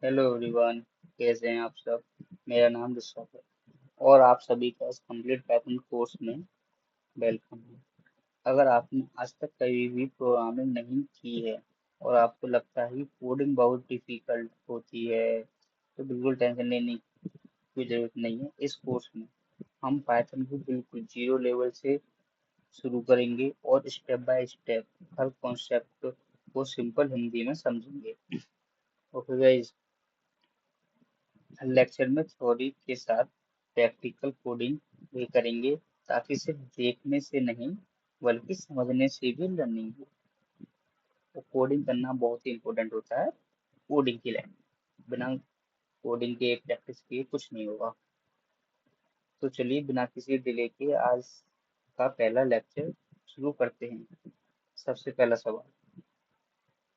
Hello everyone. कैसे हैं आप सब? मेरा नाम ऋषभ है और आप सभी का इस कंप्लीट पाइथन कोर्स में वेलकम है। अगर आपने आज तक कभी भी प्रोग्रामिंग नहीं की है और आपको लगता है कि कोडिंग बहुत डिफिकल्ट होती है, तो बिल्कुल टेंशन लेने की जरूरत नहीं है। इस कोर्स में हम पाइथन को बिल्कुल जीरो लेवल से शुरू करेंगे और step by step her concept को सिंपल हिंदी में समझेंगे। ओके गाइस, हर लेक्चर में थ्योरी के साथ प्रैक्टिकल कोडिंग भी करेंगे, ताकि सिर्फ देखने से नहीं बल्कि समझने से भी लर्निंग हो। तो कोडिंग करना बहुत ही इम्पोर्टेंट होता है। कोडिंग की लाइन बिना कोडिंग के प्रैक्टिस किए कुछ नहीं होगा। तो चलिए बिना किसी डिले के आज का पहला लेक्चर शुरू करते हैं। सबसे पहला सवाल,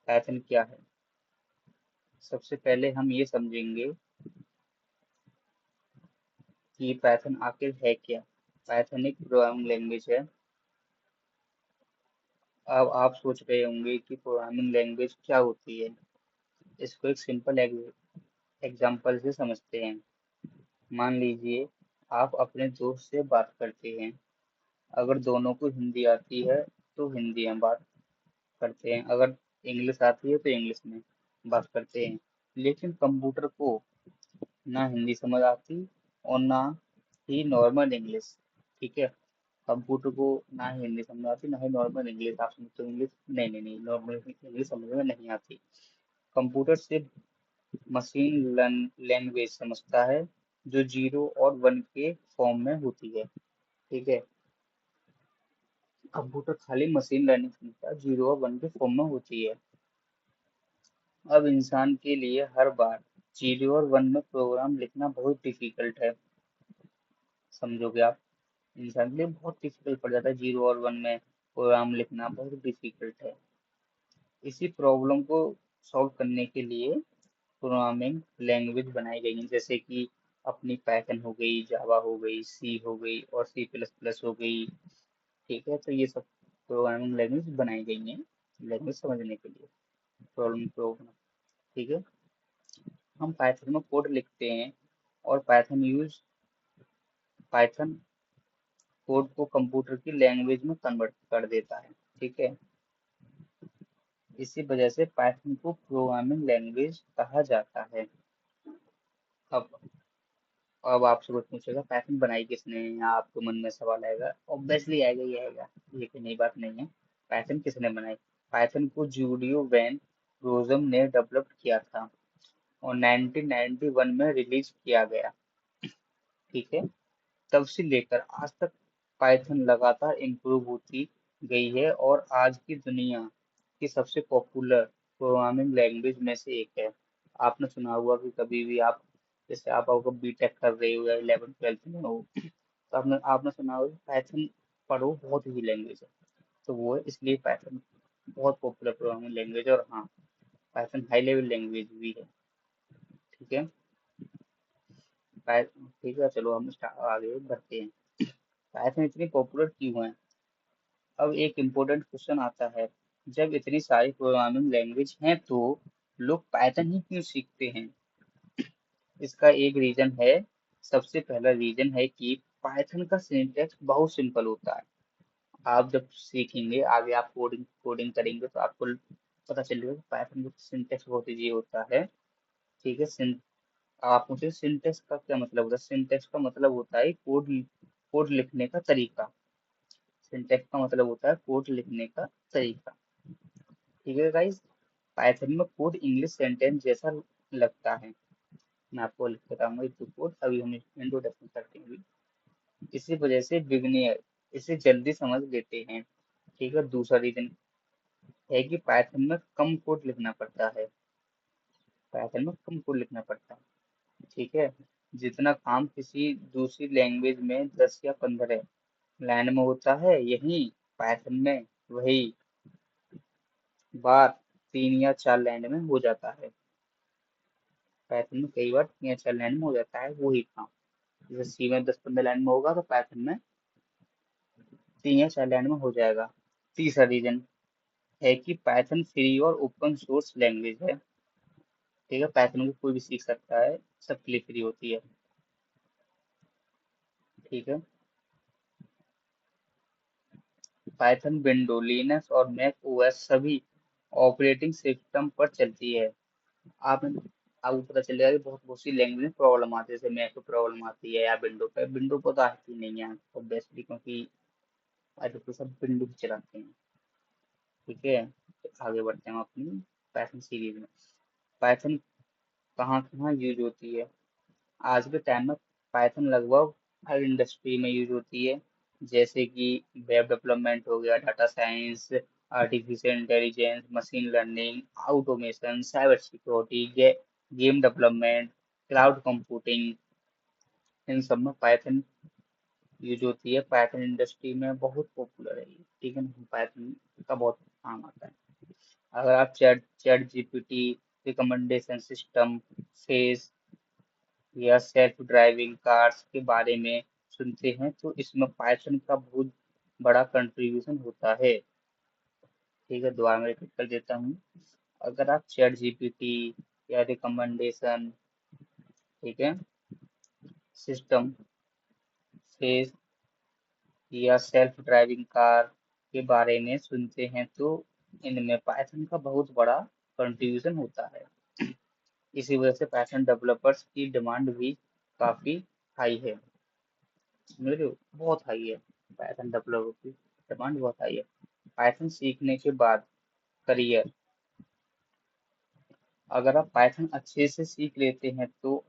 पाइथन क्या है? सबसे पहले हम ये समझेंगे कि पाइथन आखिर है क्या। पाइथन एक प्रोग्रामिंग लैंग्वेज है। अब आप सोच रहे होंगे कि प्रोग्रामिंग लैंग्वेज क्या होती है। इसको एक सिंपल एग्जांपल से समझते हैं। मान लीजिए आप अपने दोस्त से बात करते हैं। अगर दोनों को हिंदी आती है तो हिंदी में बात करते हैं, अगर इंग्लिश आती है तो इंग्लिश में बात करते हैं। लेकिन कंप्यूटर को ना हिंदी समझ आती और ना ही नॉर्मल इंग्लिश। ठीक है, कंप्यूटर को ना ही हिंदी समझ आती ना ही नॉर्मल इंग्लिश। आप समझते हो इंग्लिश? नहीं नहीं नहीं, नॉर्मल इंग्लिश समझ में नहीं आती। कंप्यूटर सिर्फ मशीन लैंग्वेज समझता है, जो जीरो और वन के फॉर्म में होती है। ठीक है, कंप्यूटर खाली मशीन लर्निंग समझता है, जीरो और वन के फॉर्म में होती है। अब इंसान के लिए हर बार जीरो और वन में प्रोग्राम लिखना बहुत डिफिकल्ट है। समझोगे आप? इंसान के लिए बहुत डिफिकल्ट पड़ जाता है, जीरो और वन में प्रोग्राम लिखना बहुत डिफिकल्ट है। इसी प्रॉब्लम को सॉल्व करने के लिए प्रोग्रामिंग लैंग्वेज बनाई गई हैं, जैसे कि अपनी पाइथन हो गई, जावा हो गई, सी हो गई और सी प्लस प्लस हो गई। ठीक है, तो ये सब प्रोग्रामिंग लैंग्वेज बनाई गई हैं लैंग्वेज समझने के लिए, प्रॉब्लम प्रोग्राम। ठीक है, हम पाइथन में कोड लिखते हैं और पाइथन कोड को कंप्यूटर की लैंग्वेज में कन्वर्ट कर देता है। ठीक है, इसी वजह से पाइथन को प्रोग्रामिंग लैंग्वेज कहा जाता है। अब अब आपसे कुछ पूछेगा पाइथन बनाई किसने है, या आपको मन में सवाल आएगा, ऑब्वियसली आएगा ही आएगा। ये कोई नई बात नहीं है। पाइथन किसने बनाई? पाइथन को जूलियो वैन रोजम ने डेवलप किया था और 1991 में रिलीज किया गया। ठीक है, तब से लेकर आज तक पाइथन लगातार इम्प्रूव होती गई है और आज की दुनिया की सबसे पॉपुलर प्रोग्रामिंग लैंग्वेज में से एक है। आपने सुना होगा कि कभी भी आप, जैसे आप अगर बीटेक कर रहे हो या 11 ट्वेल्थ में हो, तो आपने आपने सुना होगा पाइथन पढ़ो, बहुत ही लैंग्वेज है। तो वो है, इसलिए पाइथन बहुत पॉपुलर प्रोग्रामिंग लैंग्वेज है। और हाँ, पाइथन हाई लेवल लैंग्वेज भी है। ठीक है, ठीक है, चलो हम आगे बढ़ते हैं। पाइथन इतनी पॉपुलर क्यों है? अब एक इम्पोर्टेंट क्वेश्चन आता है, जब इतनी सारी प्रोग्रामिंग लैंग्वेज हैं तो लोग पाइथन ही क्यों सीखते हैं? इसका एक रीजन है। सबसे पहला रीजन है कि पाइथन का सिंटैक्स बहुत सिंपल होता है। आप जब सीखेंगे आगे, आप कोडिंग कोडिंग करेंगे तो आपको पता चलेगा कि पाइथन का सिंटैक्स बहुत ईजी होता है। ठीक है, आप मुझे सिंटैक्स का क्या मतलब होता है? सिंटैक्स का मतलब होता है कोड कोड लिखने का तरीका। सिंटैक्स का मतलब होता है कोड लिखने का तरीका। ठीक है गाइस, पाइथन में कोड इंग्लिश सेंटेंस जैसा लगता है। मैं आपको लिख के बताऊंगा ये कोड, अभी हम इंट्रोडक्शन करते हैं अभी। इसी वजह से बिगिनियर इसे जल्दी समझ लेते हैं। ठीक है, दूसरा रीजन है कि पाइथन में कम कोड लिखना पड़ता है। पाइथन में कम कोड लिखना पड़ता है। ठीक है, जितना काम किसी दूसरी लैंग्वेज में 10 या 15 लाइन में होता है, यही पाइथन में वही बार 3 या 4 लाइन में हो जाता है। पाइथन में कई बार 3 या 4 लाइन में हो जाता है वही काम। जैसे सी में 10 15 लाइन में होगा, तो पाइथन में 3 या 4 लाइन में हो जाएगा। तीसरा रीजन है कि पाइथन फ्री और ओपन सोर्स लैंग्वेज है। ठीक है, पाइथन को कोई भी सीख सकता है, सबके लिए फ्री होती है। ठीक है, पाइथन विंडो, लिनक्स और मैक ओएस सभी ऑपरेटिंग सिस्टम पर चलती है। आप आपको पता चलेगा कि बहुत बहुत सी लैंग्वेज में प्रॉब्लम आती है, जैसे मैक पे प्रॉब्लम आती है या विंडो पे। विंडो पर तो आती नहीं है ऑब्वियसली, क्योंकि आज तो सब विंडो ही चलाते हैं। ठीक है, तो आगे बढ़ते हैं हम अपनी पाइथन सीरीज में। पाइथन कहाँ कहाँ यूज होती है? आज के टाइम में पाइथन लगभग हर इंडस्ट्री में यूज होती है, जैसे कि वेब डेवलपमेंट हो गया, data science, artificial intelligence, machine learning, automation, cyber security, game development, cloud computing, इन सब में पाइथन यूज होती है। पाइथन इंडस्ट्री में बहुत पॉपुलर है ये, ठीक है ना, पाइथन का बहुत काम आता है। अगर आप chat chat GPT, recommendation system, face या सेल्फ ड्राइविंग कार्स के बारे में सुनते हैं तो इसमें पाइथन का बहुत बड़ा कंट्रीब्यूशन होता है। ठीक है, दोबारा मैं रिपीट कर देता हूँ। अगर आप चैट जीपीटी या रिकमेंडेशन, ठीक है, सिस्टम, फेस या सेल्फ ड्राइविंग कार के बारे में सुनते हैं तो इनमें पाइथन का बहुत बड़ा कंट्रीब्यूशन होता है। इसी वजह से पाइथन डेवलपर्स की डिमांड भी काफी हाई है। समझ रहे हो, बहुत हाई है, पाइथन डेवलपर की डिमांड बहुत हाई है। पाइथन सीखने के बाद करियर, अगर आप पाइथन अच्छे से सीख लेते हैं तो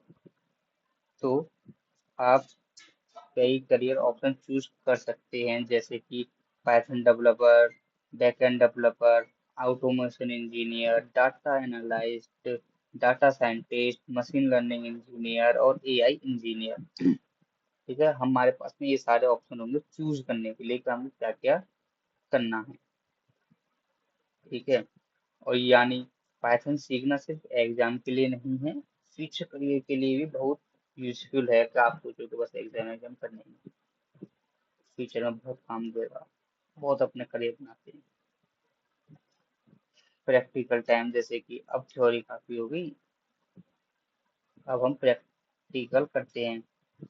आप कई करियर ऑप्शन चूज कर सकते हैं, जैसे कि Python developer, backend developer, automation engineer, data analyst, data scientist, machine learning engineer और एआई इंजीनियर। ठीक है, हमारे पास में ये सारे ऑप्शन होंगे चूज करने के लिए कि हमें क्या क्या करना है। ठीक है, और यानी पाइथन सीखना सिर्फ एग्जाम के लिए नहीं है, फ्यूचर करियर के लिए भी बहुत यूजफुल है। कि आप सोचो कि बस एग्जाम एग्जाम करने में, फ्यूचर में बहुत काम देगा, बहुत अपने करियर बनाते हैं। प्रैक्टिकल टाइम, जैसे कि अब थ्योरी काफी हो गई, अब हम प्रैक्टिकल करते हैं।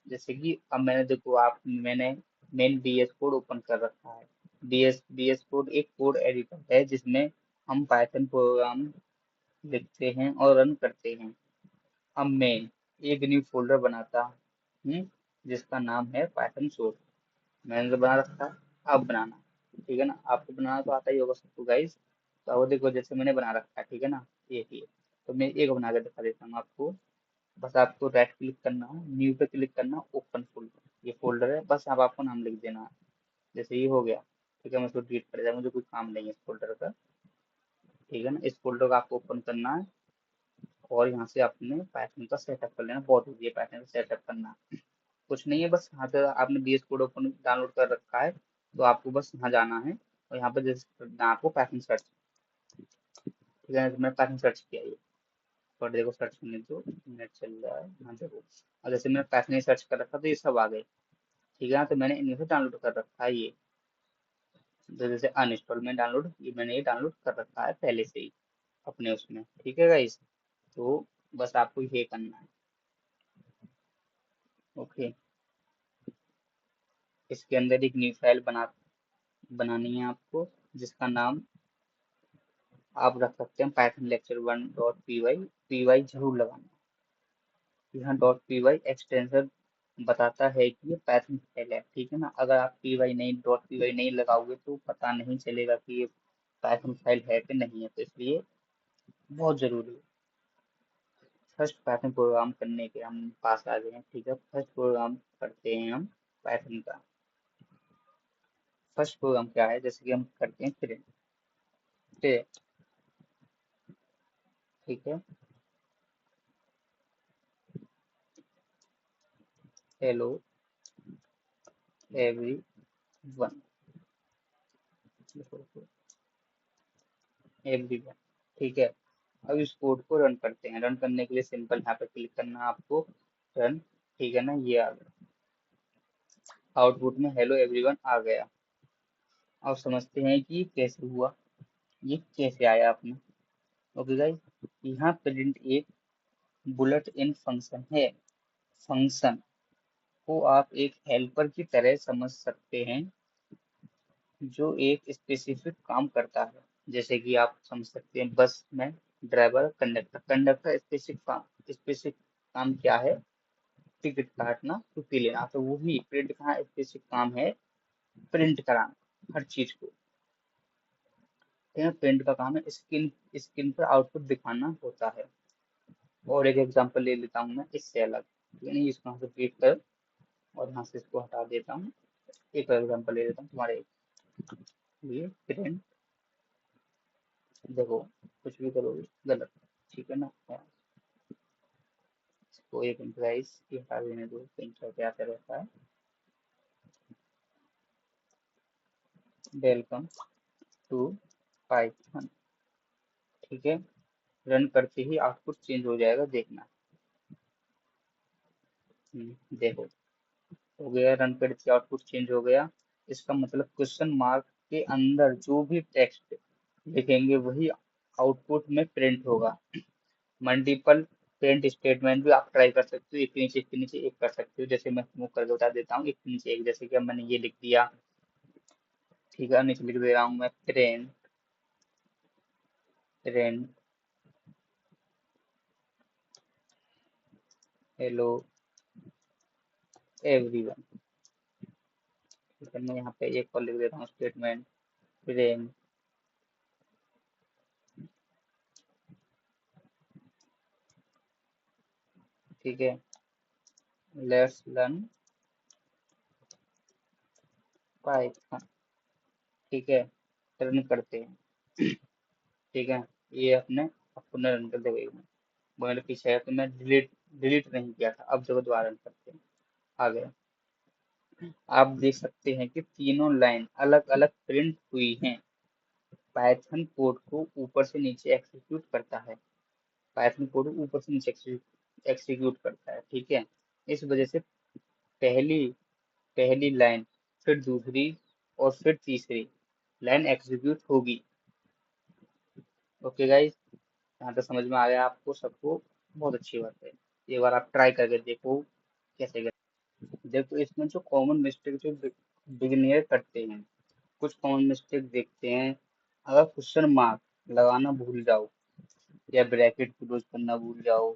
जैसे कि अब मैंने देखो आप मैंने मेन बीएस कोड ओपन कर रखा है। बीएस कोड एक कोड एडिटर है जिसमें हम पाइथन प्रोग्राम लिखते हैं और रन करते हैं। अब मैं एक न्यू फोल्डर बनाता हूँ जिसका नाम है पाइथन सोर्स। मैंने तो बना रखा है, अब बनाना। ठीक है ना, आपको बनाना तो आता ही होगा सबको गाइस। तो अब देखो जैसे मैंने बना रखा है, ठीक है ना, ये तो मैं एक बना के दिखा देता हूँ आपको। बस आपको राइट क्लिक करना है, न्यू पे क्लिक करना, ओपन फोल्डर, ये फोल्डर है, बस अब आपको नाम लिख देना है। जैसे ये हो गया, ठीक है, मैं इसको डिलीट कर देता हूँ, मुझे कोई काम नहीं है इस फोल्डर का। ठीक है ना, इस फोल्डर को आपको ओपन करना है और यहाँ से आपने पाइथन का सेटअप कर लेना। बहुत ईजी है पाइथन का सेटअप करना, कुछ नहीं है, बस यहाँ पे आपने बीएस कोड ओपन डाउनलोड कर रखा है तो आपको बस यहाँ जाना है और यहाँ पे जैसे करना है आपको पाइथन सर्च। ठीक है, तो मैंने पाइथन सर्च किया ये, और देखो सर्च करने दो, नेट चल रहा है, हाँ देखो। और जैसे मैंने पाइथन सर्च कर रखा तो ये सब आ गए। ठीक है ना, तो मैंने इनमें से डाउनलोड कर रखा है ये, तो जैसे अनइंस्टॉल में डाउनलोड, ये मैंने ये डाउनलोड कर रखा है पहले से ही अपने उसमें। ठीक है गाइस, तो बस आपको ये करना है। ओके, इसके अंदर एक न्यू फाइल बनानी है आपको, जिसका नाम आप रख सकते हैं Python lecture 1.py। P Y जरूर लगाना, यहाँ .py एक्सटेंशन बताता है कि ये पाइथन फाइल है। ठीक है ना, अगर आप .py नहीं लगाओगे तो पता नहीं चलेगा कि ये पाइथन फाइल है कि नहीं है, तो इसलिए बहुत जरूरी है। फर्स्ट पाइथन प्रोग्राम करने के हम पास आ गए हैं। ठीक है, फर्स्ट प्रोग्राम करते हैं हम पाइथन का। फर्स्ट प्रोग्राम क्या है, जैसे कि हम करते हैं प्रिंट। ठीक है, hello every one, every one. ठीक है, अब इस कोड को रन करते हैं। रन करने के लिए सिंपल यहाँ पे क्लिक करना है आपको, रन। ठीक है ना, ये आ गया, आउटपुट में हेलो एवरीवन आ गया। अब समझते हैं कि ये कैसे हुआ, ये कैसे आया अपने। ओके गाइस, यहाँ प्रिंट एक बुलेट इन फंक्शन है। फंक्शन को आप एक हेल्पर की तरह समझ सकते हैं जो एक स्पेसिफिक काम करता है। जैसे कि आप समझ सकते हैं बस में ड्राइवर, कंडक्टर। कंडक्टर स्पेसिफिक काम क्या है? टिकट काटना, छुट्टी लेना। तो वही प्रिंट का स्पेसिफिक काम है प्रिंट कराना हर चीज को। ठीक है, प्रिंट का काम है स्क्रीन स्क्रीन पर आउटपुट दिखाना होता है। और एक एग्जांपल ले लेता हूँ मैं इससे अलग। ठीक है, नहीं इसको यहाँ से क्लिक कर और यहाँ से इसको हटा देता हूँ। एक और एग्जांपल ले लेता हूँ तुम्हारे लिए। प्रिंट, देखो कुछ भी करोगे गलत। ठीक है ना? इसको एक इंटरप्राइज की हटा देने दो, इंटर क्या रहता है। Welcome to Python. ठीक है, रन करते ही आउटपुट चेंज हो जाएगा, देखना। देखो हो गया, रन करते ही आउटपुट चेंज हो गया। इसका मतलब क्वेश्चन मार्क के अंदर जो भी टेक्स्ट लिखेंगे वही आउटपुट में प्रिंट होगा। मल्टीपल प्रिंट स्टेटमेंट भी आप ट्राई कर सकते हो, एक के नीचे एक कर सकते हो। जैसे मैं मूव करके बता देता हूँ, एक के नीचे एक। जैसे कि अब मैंने ये लिख दिया, ठीक है, नीचे लिख दे रहा हूँ मैं प्रिंट प्रिंट हेलो एवरीवन। ठीक है, मैं यहाँ पे एक और लिख देता हूँ स्टेटमेंट प्रिंट ठीक है, लेट्स लर्न पाइथन। ठीक है, रन करते हैं। ठीक है, ये अपने अपने रन कर देगा। मगर पीछे है तो मैं डिलीट डिलीट नहीं किया था। अब जब दोबारा रन करते हैं, आ गया। आप देख सकते हैं कि तीनों लाइन अलग अलग प्रिंट हुई हैं। पाइथन कोड को ऊपर से नीचे एग्जीक्यूट करता है। पाइथन कोड ऊपर से नीचे एग्जीक्यूट करता है। ठीक है, इस वजह से पहली पहली लाइन, फिर दूसरी और फिर तीसरी लाइन एग्जीक्यूट होगी। ओके गाइस, यहाँ तक समझ में आ गया आपको सबको? बहुत अच्छी बात है। एक बार आप ट्राई करके देखो कैसे करते। देखो इसमें जो कॉमन मिस्टेक जो बिगिनियर करते हैं, कुछ कॉमन मिस्टेक देखते हैं। अगर क्वेश्चन मार्क लगाना भूल जाओ या ब्रैकेट क्लोज करना भूल जाओ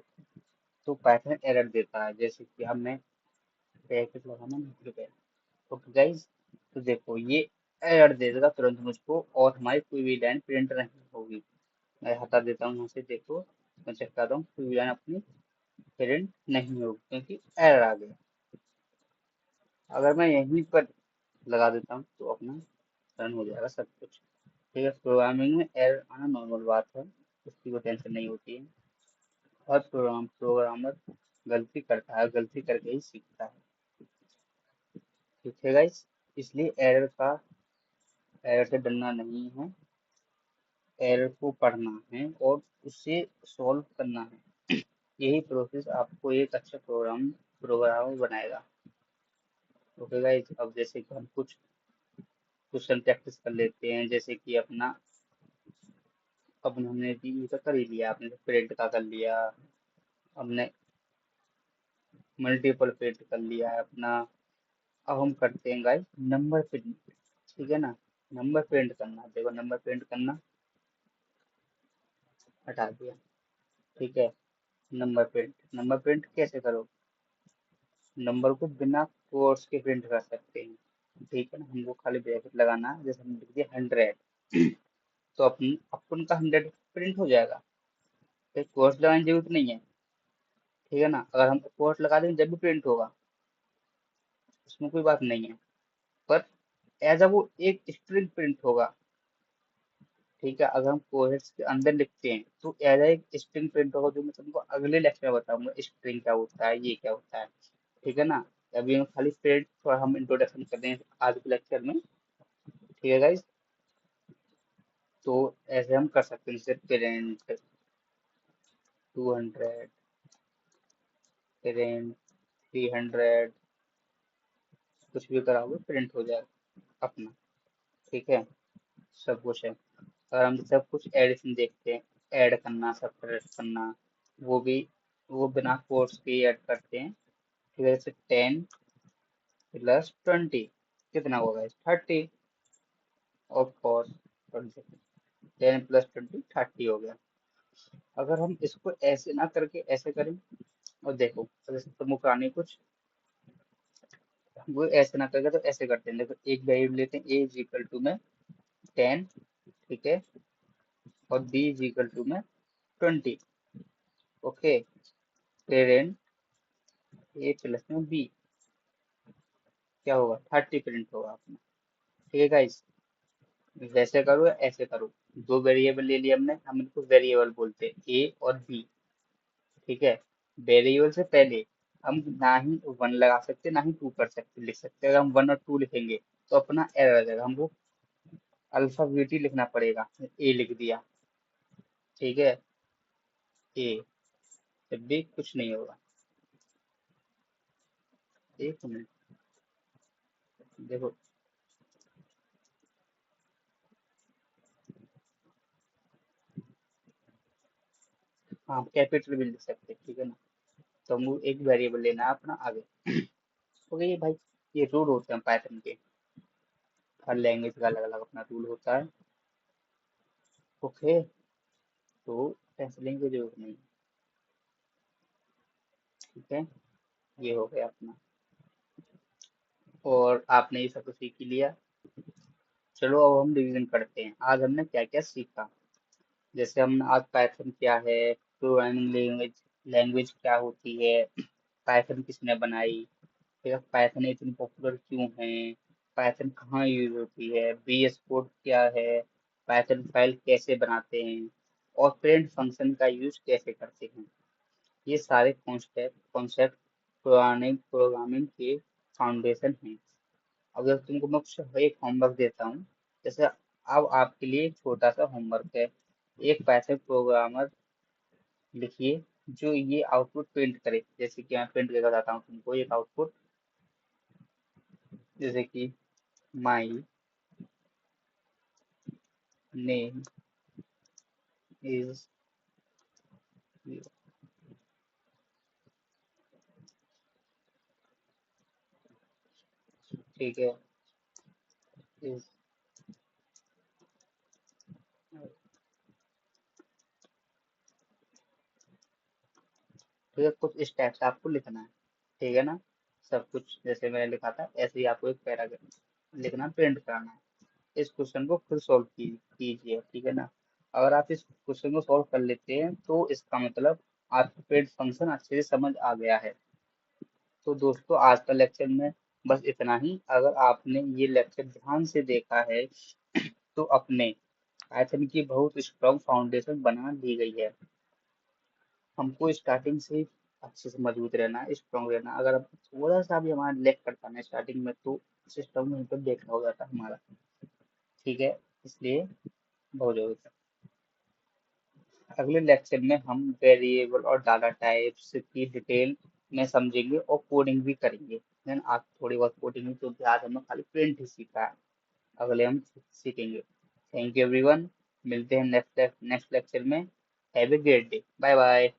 तो पाइथन एरर देता है। जैसे कि अब मैं ब्रैकेट लगाना भूल गया। ओके गाइस, तो देखो ये एरर दे देगा तुरंत मुझको, और हमारी कोई भी लाइन प्रिंट नहीं होगी। मैं हटा देता हूँ यहाँ से। देखो मैं चेक करता हूँ, कोई भी लाइन अपनी प्रिंट नहीं होगी क्योंकि एरर आ गया। अगर मैं यहीं पर लगा देता हूँ तो अपना रन हो जाएगा सब कुछ। ठीक है, प्रोग्रामिंग में एरर आना नॉर्मल बात है, उसकी कोई टेंशन नहीं होती है। हर प्रोग्रामर गलती करता है, गलती करके ही सीखता है। ठीक है गाइस, इसलिए एरर से डरना नहीं है। एरर को पढ़ना है और उसे सॉल्व करना है। यही प्रोसेस आपको एक अच्छा प्रोग्रामर बनाएगा। ओके गाइस, अब जैसे कि हम कुछ क्वेश्चन प्रैक्टिस कर लेते हैं। जैसे कि अपना हमने ये तो कर ही लिया, आपने प्रिंट का कर लिया, हमने मल्टीपल प्रिंट कर लिया है अपना। अब हम करते हैं गाइस नंबर प्रिंट। ठीक है ना? नंबर प्रिंट करना, देखो नंबर प्रिंट करना हटा दिया। ठीक है, नंबर प्रिंट कैसे करो? नंबर को बिना कोट्स के प्रिंट कर सकते हैं। ठीक है ना, हमको खाली ब्रैकेट लगाना है। जैसे हमने लिख दिया 100 तो अपन अपन का 100 प्रिंट हो जाएगा। फिर कोट्स लगाने की जरूरत नहीं है। ठीक है ना, अगर हम कोट्स लगा देंगे जब भी प्रिंट होगा, उसमें कोई बात नहीं है। पर एज अ वो एक स्ट्रिंग प्रिंट होगा। ठीक है, अगर हम कोहेट्स के अंदर लिखते हैं तो एज एक स्ट्रिंग प्रिंट होगा, जो मैं तुमको अगले लेक्चर में बताऊंगा स्ट्रिंग क्या होता है, ये क्या होता है। ठीक है ना? अभी हम खाली प्रिंट थोड़ा हम इंट्रोडक्शन कर दें आज के लेक्चर में। ठीक है गाइस, तो ऐसे हम कर सकते हैं। जैसे प्रिंट 200, प्रिंट 300, कुछ भी कराओगे प्रिंट हो जाएगा अपना। ठीक है, सब कुछ है। और हम सब कुछ एडिशन देखते हैं, ऐड करना, सब्ट्रैक्ट करना, वो भी वो बिना कोट्स के ऐड करते हैं। ठीक है, जैसे 10 + 20 कितना होगा, 30। ऑफ कोर्स 10 + 20 30 हो गया। अगर हम इसको ऐसे ना करके ऐसे करें, और देखो जैसे प्रमुख रानी कुछ, वो ऐसे ना करके तो ऐसे करते हैं। देखो एक वेरिएबल लेते हैं, ए इज इक्वल टू में 10, ठीक है, और बी इज इक्वल टू में 20। ओके, पेरेंट ए प्लस में बी क्या होगा, 30 प्रिंट होगा अपना। ठीक है गाइस, वैसे करो या ऐसे करो, दो वेरिएबल ले लिया हमने, हम इनको वेरिएबल बोलते हैं ए और बी। ठीक है, वेरिएबल से पहले हम ना ही वन लगा सकते ना ही टू कर सकते लिख सकते। अगर हम वन और टू लिखेंगे तो अपना एरर आ जाएगा, हमको अल्फाबेटी लिखना पड़ेगा। ए लिख दिया, ठीक है, ए, जब भी कुछ नहीं होगा। एक मिनट, देखो, हाँ कैपिटल भी लिख सकते हैं, ठीक है ना। तो हमको एक वेरिएबल लेना है अपना आगे। तो ये भाई, ये रूल होते हैं पाइथन के, हर लैंग्वेज का अलग अलग अपना रूल होता है। ओके, तो टेंशन की जरूरत नहीं, ठीक है, ये हो गया अपना। और आपने ये सब तो सीख ही लिया। चलो अब हम रिवीजन करते हैं, आज हमने क्या क्या सीखा। जैसे हम आज पाइथन क्या है, प्रोग्रामिंग लैंग्वेज, लैंग्वेज क्या होती है, पाइथन किसने बनाई, फिर पाइथन इतनी पॉपुलर क्यों है, पाइथन कहाँ यूज होती है, बीएस कोड क्या है, पाइथन फाइल कैसे बनाते हैं, और प्रिंट फंक्शन का यूज कैसे करते हैं। ये सारे कॉन्सेप्ट कॉन्सेप्ट प्रोग्रामिंग प्रोग्रामिंग के फाउंडेशन हैं। अगर तुमको मैं कुछ एक होमवर्क देता हूँ, जैसे अब आपके लिए एक छोटा सा होमवर्क है, एक पाइथन प्रोग्रामर लिखिए जो ये आउटपुट प्रिंट करे। जैसे कि मैं प्रिंट करके बताता हूँ तुमको एक आउटपुट, जैसे कि माई नेम इज, ठीक है, इज, ठीक है, कुछ इस टाइप से आपको लिखना है। ठीक है ना, सब कुछ जैसे मैंने लिखा था ऐसे ही आपको एक पैराग्राफ लिखना, प्रिंट कराना है। इस क्वेश्चन को खुद सॉल्व कीजिए, ठीक है ना। अगर आप इस क्वेश्चन को सॉल्व कर लेते हैं तो इसका मतलब आपको प्रिंट फंक्शन अच्छे से समझ आ गया है। तो दोस्तों आज का लेक्चर में बस इतना ही। अगर आपने ये लेक्चर ध्यान से देखा है तो अपने पाइथन की बहुत स्ट्रॉन्ग फाउंडेशन बना दी गई है। हमको स्टार्टिंग से ही अच्छे से मजबूत रहना है, स्ट्रॉन्ग रहना है। अगर अब थोड़ा सा भी हमारा लेग करता है स्टार्टिंग में तो सिस्टम वहीं पर देखना हो जाता है हमारा। ठीक है, इसलिए बहुत जरूरत है। अगले लेक्चर में हम वेरिएबल और डाटा टाइप्स की डिटेल में समझेंगे और कोडिंग भी करेंगे। देन आप थोड़ी बहुत कोडिंग, तो आज हमने खाली प्रिंट ही सीखा है, अगले हम सीखेंगे। थैंक यू एवरीवन, मिलते हैं नेक्स्ट नेक्स्ट लेक्चर में। Have a great day, bye bye.